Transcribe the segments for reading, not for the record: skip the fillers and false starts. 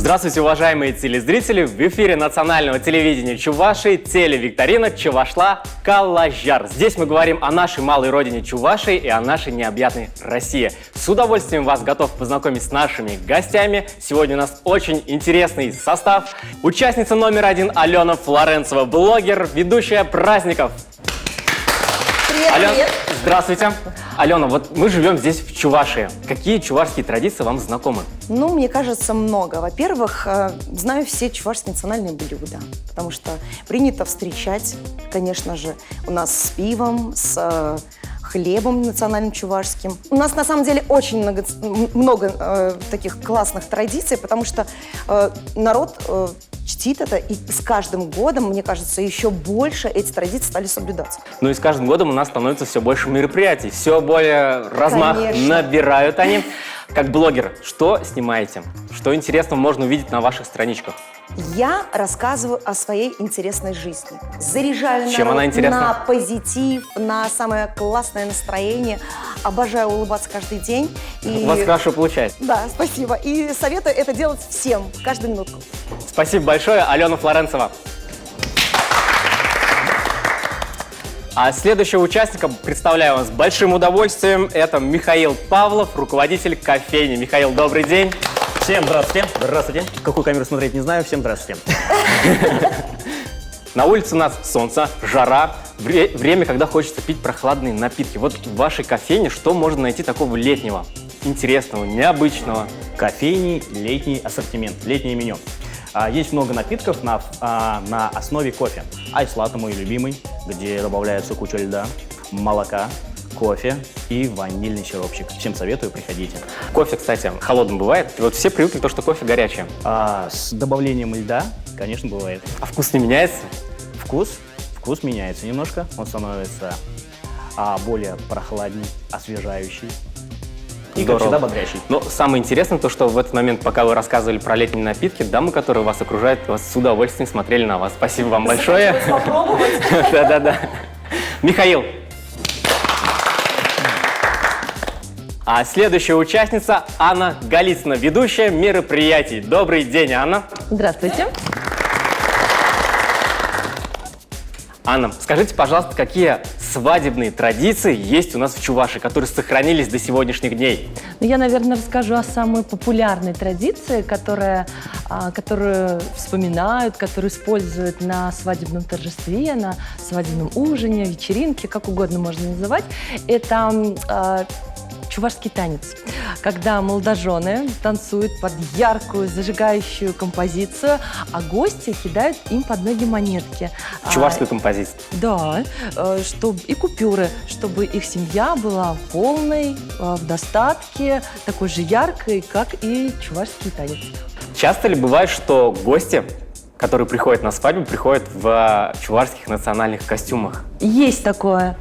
Здравствуйте, уважаемые телезрители! В эфире национального телевидения Чувашии телевикторина «Чувашла Калажар». Здесь мы говорим о нашей малой родине Чувашии и о нашей необъятной России. С удовольствием вас готов познакомить с нашими гостями. Сегодня у нас очень интересный состав. Участница номер 1 Алена Флоренцева, блогер, ведущая праздников. Привет! Здравствуйте. Алена, вот мы живем здесь, в Чувашии. Какие чувашские традиции вам знакомы? Ну, мне кажется, много. Во-первых, знаю все чувашские национальные блюда, потому что принято встречать, конечно же, у нас с пивом, с хлебом национальным чувашским. У нас, на самом деле, очень много таких классных традиций, потому что народ чтит это, и с каждым годом, мне кажется, еще больше эти традиции стали соблюдаться. Ну и с каждым годом у нас становится все больше мероприятий, все более размах набирают они. Как блогер, что снимаете? Что интересного можно увидеть на ваших страничках? Я рассказываю о своей интересной жизни. Заряжаю Чем она народ интересна? на позитив, на самое классное настроение. Обожаю улыбаться каждый день. У вас хорошо получается. Да, спасибо. И советую это делать всем, каждую минутку. Спасибо большое, Алена Флоренцева. А следующего участника представляю вам с большим удовольствием. Это Михаил Павлов, руководитель кофейни. Михаил, добрый день. Всем здравствуйте. Здравствуйте. Какую камеру смотреть, не знаю. Всем здравствуйте. На улице у нас солнце, жара, время, когда хочется пить прохладные напитки. Вот в вашей кофейне что можно найти такого летнего, интересного, необычного? Кофейни, летний ассортимент, летнее меню. Есть много напитков на основе кофе. Айс-латте мой любимый, где добавляется куча льда, молока, кофе и ванильный сиропчик. Всем советую, приходите. Кофе, кстати, холодным бывает. И вот все привыкли к тому, что кофе горячее. С добавлением льда, конечно, бывает. А вкус не меняется? Вкус меняется немножко. Он становится более прохладный, освежающий. И, как всегда, бодрящий. Но самое интересное то, что в этот момент, пока вы рассказывали про летние напитки, дамы, которые вас окружают, вас с удовольствием смотрели на вас. Спасибо вам большое. Попробовать. Да-да-да. Михаил. А следующая участница Анна Голицына, ведущая мероприятий. Добрый день, Анна. Здравствуйте. Анна, скажите, пожалуйста, какие свадебные традиции есть у нас в Чувашии, которые сохранились до сегодняшних дней? Я, наверное, расскажу о самой популярной традиции, которую вспоминают, которую используют на свадебном торжестве, на свадебном ужине, вечеринке, как угодно можно называть. Это чувашский танец, когда молодожены танцуют под яркую, зажигающую композицию, а гости кидают им под ноги монетки. Чувашскую композицию. Да, и купюры, чтобы их семья была полной, в достатке, такой же яркой, как и чувашский танец. Часто ли бывает, что гости, которые приходят на свадьбу, приходят в чувашских национальных костюмах? Есть такое.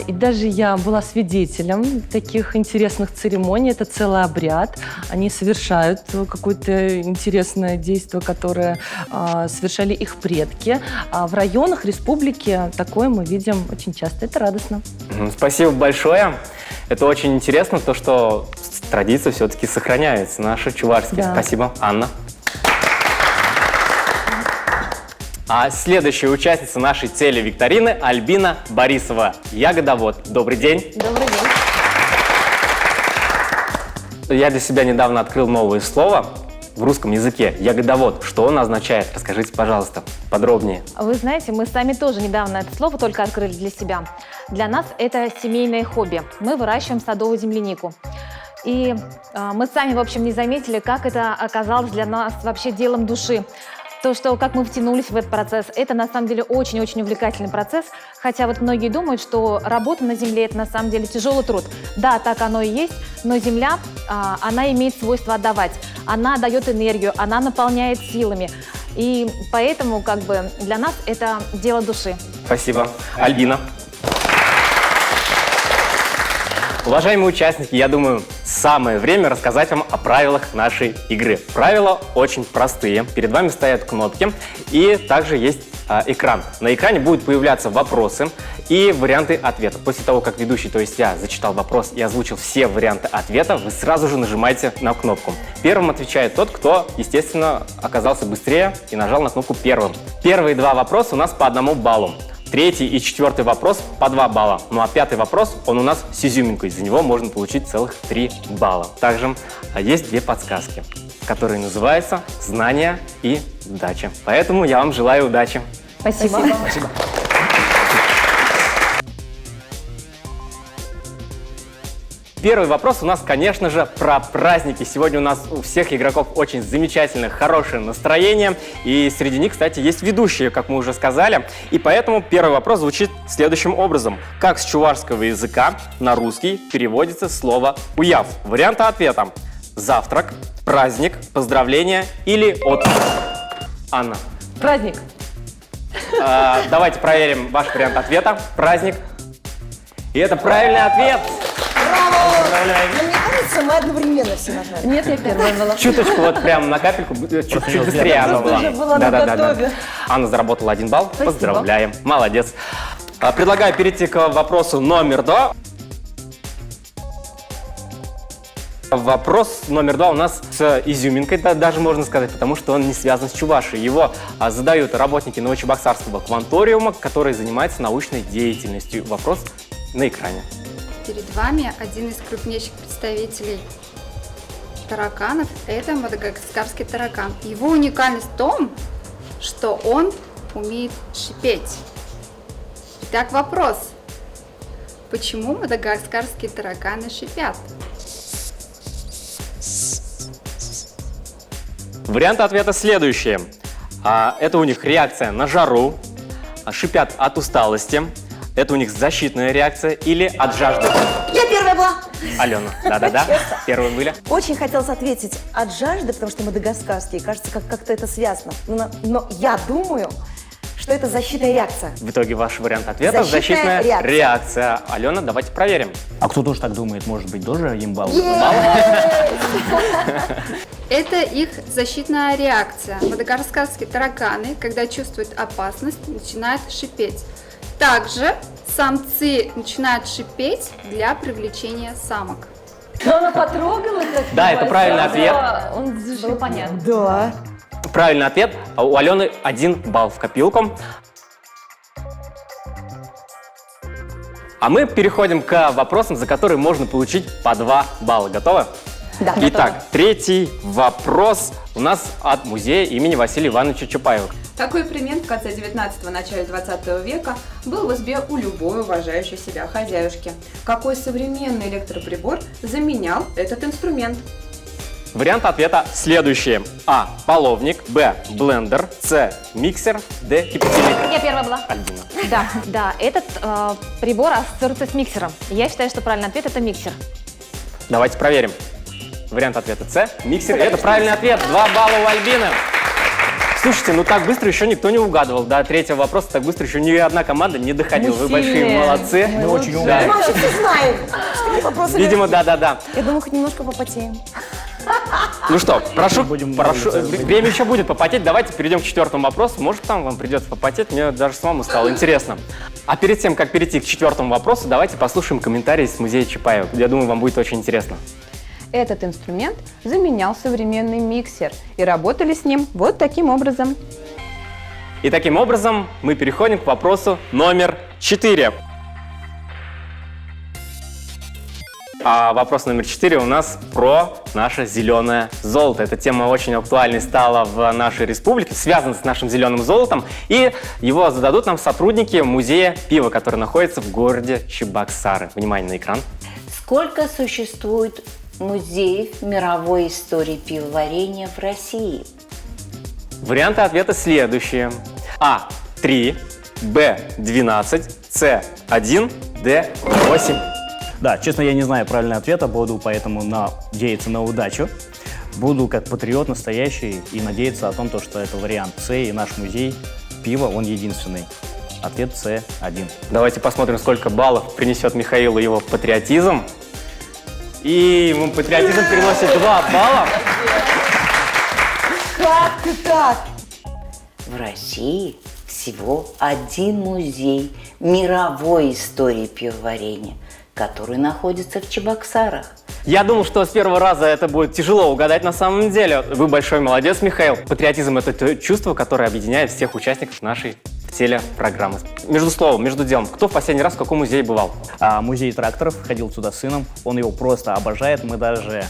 И даже я была свидетелем таких интересных церемоний. Это целый обряд. Они совершают какое-то интересное действие, которое совершали их предки. В районах республики такое мы видим очень часто. Это радостно. Спасибо большое. Это очень интересно, то, что традиции все-таки сохраняются, наши чувашские. Да. Спасибо, Анна. А следующая участница нашей телевикторины Альбина Борисова, ягодовод. Добрый день. Добрый день. Я для себя недавно открыл новое слово в русском языке. Ягодовод. Что оно означает? Расскажите, пожалуйста, подробнее. Вы знаете, мы сами тоже недавно это слово только открыли для себя. Для нас это семейное хобби. Мы выращиваем садовую землянику. И мы сами, в общем, не заметили, как это оказалось для нас вообще делом души. То, что как мы втянулись в этот процесс, это на самом деле очень-очень увлекательный процесс. Хотя вот многие думают, что работа на земле – это на самом деле тяжелый труд. Да, так оно и есть, но земля, она имеет свойство отдавать. Она дает энергию, она наполняет силами. И поэтому как бы для нас это дело души. Спасибо. Альбина. Уважаемые участники, я думаю, самое время рассказать вам о правилах нашей игры. Правила очень простые. Перед вами стоят кнопки, и также есть экран. На экране будут появляться вопросы и варианты ответа. После того, как ведущий, то есть я, зачитал вопрос и озвучил все варианты ответа, вы сразу же нажимаете на кнопку. Первым отвечает тот, кто, естественно, оказался быстрее и нажал на кнопку первым. Первые два вопроса у нас по 1 баллу. Третий и четвертый вопрос по 2 балла. Ну а пятый вопрос, он у нас с изюминкой. За него можно получить целых 3 балла. Также есть 2 подсказки, которые называются «Знания» и «Удача». Поэтому я вам желаю удачи. Спасибо. Спасибо. Первый вопрос у нас, конечно же, про праздники. Сегодня у нас у всех игроков очень замечательное, хорошее настроение. И среди них, кстати, есть ведущие, как мы уже сказали. И поэтому первый вопрос звучит следующим образом. Как с чувашского языка на русский переводится слово «уяв»? Варианты ответа. Завтрак, праздник, поздравление или отпуск. Анна. Праздник. Давайте проверим ваш вариант ответа. Праздник. И это правильный ответ. Поздравляем. Но мне кажется, мы одновременно все нажали. Нет, я первая была. Чуточку, вот прям на капельку, чуть быстрее она была. уже была наготове. Анна заработала 1 балл. Спасибо. Поздравляем. Молодец. Предлагаю перейти к вопросу номер 2. Вопрос номер 2 у нас с изюминкой, даже можно сказать, потому что он не связан с Чувашией. Его задают работники Новочебоксарского кванториума, которые занимаются научной деятельностью. Вопрос на экране. Перед вами один из крупнейших представителей тараканов – это мадагаскарский таракан. Его уникальность в том, что он умеет шипеть. Итак, вопрос. Почему мадагаскарские тараканы шипят? Варианты ответа следующие. Это у них реакция на жару, шипят от усталости, это у них защитная реакция или от жажды. Я первая была. Алена, да-да-да, первые были. Очень хотелось ответить от жажды, потому что мадагаскарские, кажется, как-то это связано. Но я думаю, что это защитная реакция. В итоге ваш вариант ответа – Защитная защитная реакция. реакция. Алена, давайте проверим. А кто тоже так думает, может быть, тоже им балл? Это их защитная реакция. Мадагаскарские тараканы, когда чувствуют опасность, начинают шипеть. Также самцы начинают шипеть для привлечения самок. Но она потрогала так. Да, это правильный ответ. Он Было понятно. Да. Правильный ответ. У Алены 1 балл в копилку. А мы переходим к вопросам, за которые можно получить по 2 балла. Готовы? Да. Итак, третий вопрос у нас от музея имени Василия Ивановича Чапаева. Такой пример в конце 19-го, начале 20 века был в избе у любой уважающей себя хозяюшки. Какой современный электроприбор заменял этот инструмент? Варианты ответа следующие. А. Половник. Б. Блендер. С. Миксер. Д. Кипятильник. Я первая была. Альбина. Да, этот прибор ассоциируется с миксером. Я считаю, что правильный ответ – это миксер. Давайте проверим. Вариант ответа С. Миксер. Это правильный ответ. 2 балла у Альбины. Слушайте, ну так быстро еще никто не угадывал. До третьего вопроса так быстро еще ни одна команда не доходила. Вы большие сильные. молодцы. Мы очень Да. умные. Мы вообще все знаем. Что вопросы Видимо, легкие. да. Я думаю, хоть немножко попотеем. Ну что, прошу, Будем прошу, молиться. время еще будет попотеть. Давайте перейдем к 4-му вопросу. Может, там вам придется попотеть. Мне даже самому стало интересно. А перед тем, как перейти к 4-му вопросу, давайте послушаем комментарии с музея Чапаева. Я думаю, вам будет очень интересно. Этот инструмент заменял современный миксер, и работали с ним вот таким образом. И таким образом мы переходим к вопросу номер 4. А вопрос номер 4 у нас про наше зеленое золото. Эта тема очень актуальной стала в нашей республике, связана с нашим зеленым золотом. И его зададут нам сотрудники музея пива, который находится в городе Чебоксары. Внимание на экран. Сколько существует музеев мировой истории пивоварения в России? Варианты ответа следующие. А. 3, Б. 12, С. 1, Д. 8. Да, честно, я не знаю правильного ответа, буду поэтому надеяться на удачу. Буду как патриот настоящий и надеяться о том, что это вариант С, и наш музей пива, он единственный. Ответ С1. Давайте посмотрим, сколько баллов принесет Михаилу его патриотизм. И ему патриотизм приносит 2 балла. Как ты так? В России всего один музей мировой истории пивоварения, который находится в Чебоксарах. Я думал, что с первого раза это будет тяжело угадать на самом деле. Вы большой молодец, Михаил. Патриотизм – это то чувство, которое объединяет всех участников нашей телепрограммы. Между словом, между делом, кто в последний раз в каком музее бывал? Музей тракторов, ходил сюда с сыном, он его просто обожает, мы даже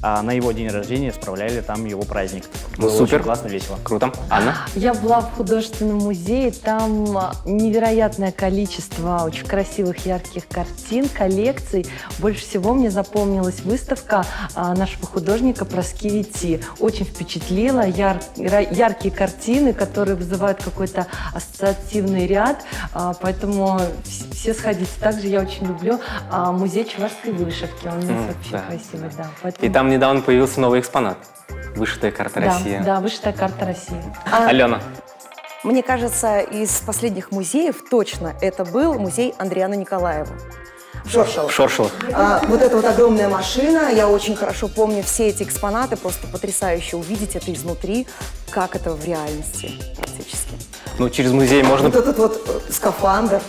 на его день рождения справляли там его праздник. Было супер. очень классно, весело. Круто. Анна? Я была в художественном музее, там невероятное количество очень красивых, ярких картин, коллекций. Больше всего мне запомнилась выставка нашего художника Проскевити. Очень впечатлила, яркие картины, которые вызывают какой-то ассоциативный ряд, поэтому все сходите. Также я очень люблю музей чувашской вышивки, он у нас вообще красивый, да. Поэтому... И там недавно появился новый экспонат. Вышитая карта России. Да, вышитая карта России. Алена? Мне кажется, из последних музеев точно это был музей Андриана Николаева. Шоршилов. Шоршилов. Вот эта вот огромная машина, я очень хорошо помню все эти экспонаты, просто потрясающе увидеть это изнутри, как это в реальности практически. Ну, через музей можно... Вот этот вот скафандр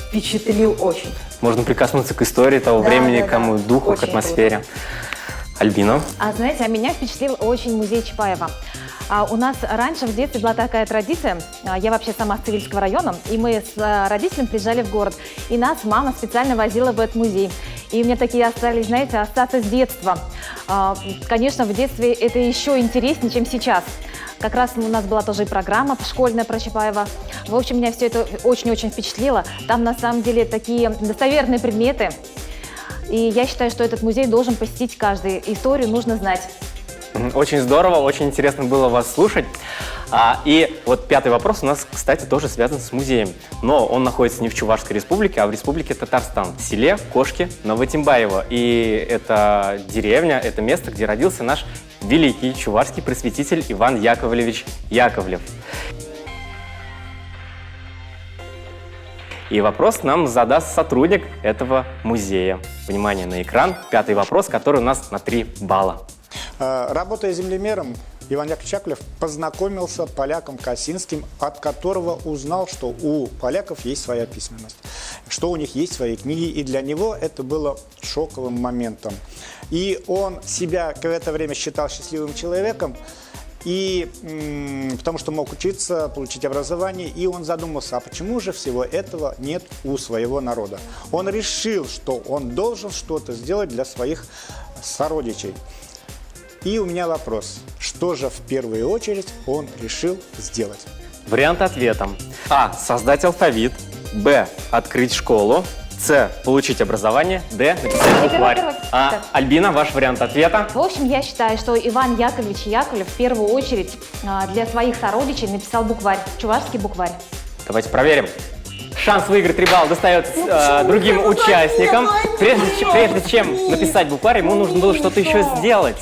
впечатлил очень. Можно прикоснуться к истории того времени, к кому духу, Очень к атмосфере. круто. Альбина? Знаете, меня впечатлил очень музей Чапаева. У нас раньше в детстве была такая традиция, я вообще сама с Цивильского района, и мы с родителями приезжали в город, и нас мама специально возила в этот музей. И у меня такие остались, знаете, ассоциации с детства. Конечно, в детстве это еще интереснее, чем сейчас. Как раз у нас была тоже и программа школьная про Чапаева. В общем, меня все это очень-очень впечатлило. Там на самом деле такие достоверные предметы. И я считаю, что этот музей должен посетить каждый. Историю нужно знать. Очень здорово, очень интересно было вас слушать. И вот пятый вопрос у нас, кстати, тоже связан с музеем. Но он находится не в Чувашской республике, а в республике Татарстан, в селе Кошки Новотимбаево. И это деревня, это место, где родился наш великий чувашский просветитель Иван Яковлевич Яковлев. И вопрос нам задаст сотрудник этого музея. Внимание на экран. Пятый вопрос, который у нас на 3 балла. Работая землемером, Иван Яковлевич Яковлев познакомился с поляком Косинским, от которого узнал, что у поляков есть своя письменность, что у них есть свои книги, и для него это было шоковым моментом. И он себя в это время считал счастливым человеком, потому что мог учиться, получить образование, и он задумался, а почему же всего этого нет у своего народа? Он решил, что он должен что-то сделать для своих сородичей. И у меня вопрос, что же в первую очередь он решил сделать? Варианты ответа. А. Создать алфавит. Б. Открыть школу. С. Получить образование. Д. Написать букварь. Альбина, ваш вариант ответа? В общем, я считаю, что Иван Яковлевич Яковлев в первую очередь для своих сородичей написал букварь, чувашский букварь. Давайте проверим. Шанс выиграть 3 балла достается другим участникам. Прежде чем написать букварь, ему нужно было что-то еще сделать.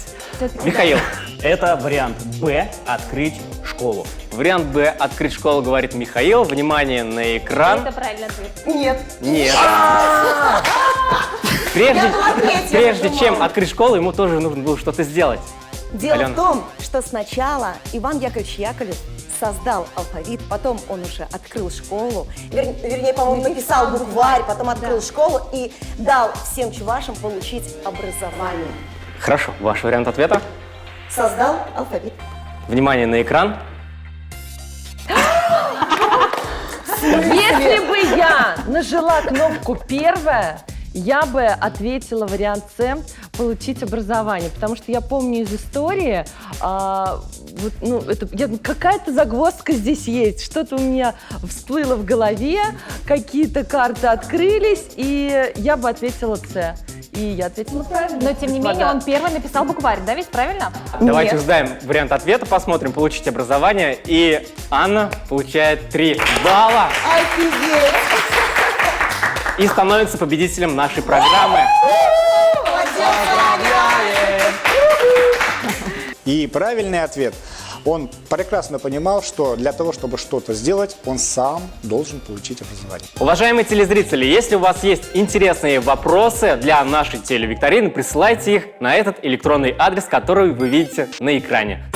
Михаил. Это вариант Б – открыть школу. Вариант Б – открыть школу, говорит Михаил. Внимание на экран. Это правильный ответ. Нет. Нет. Прежде чем открыть школу, ему тоже нужно было что-то сделать. Дело Алена. в том, что сначала Иван Яковлевич Яковлев создал алфавит, потом он уже открыл школу, вернее, по-моему, написал букварь, потом открыл школу и дал всем чувашам получить образование. Хорошо, ваш вариант ответа? Создал алфавит. Внимание на экран. Если бы я нажала кнопку первая, я бы ответила вариант С – получить образование, потому что я помню из истории, какая-то загвоздка здесь есть, что-то у меня всплыло в голове, какие-то карты открылись, и я бы ответила С. И я ответила правильно. Но, тем не менее, он первый написал букварь, да, ведь правильно? Давайте Нет. узнаем вариант ответа, посмотрим, получить образование. И Анна получает 3 балла Офигеть! и становится победителем нашей программы. И правильный ответ, он прекрасно понимал, что для того, чтобы что-то сделать, он сам должен получить образование. Уважаемые телезрители, если у вас есть интересные вопросы для нашей телевикторины, присылайте их на этот электронный адрес, который вы видите на экране.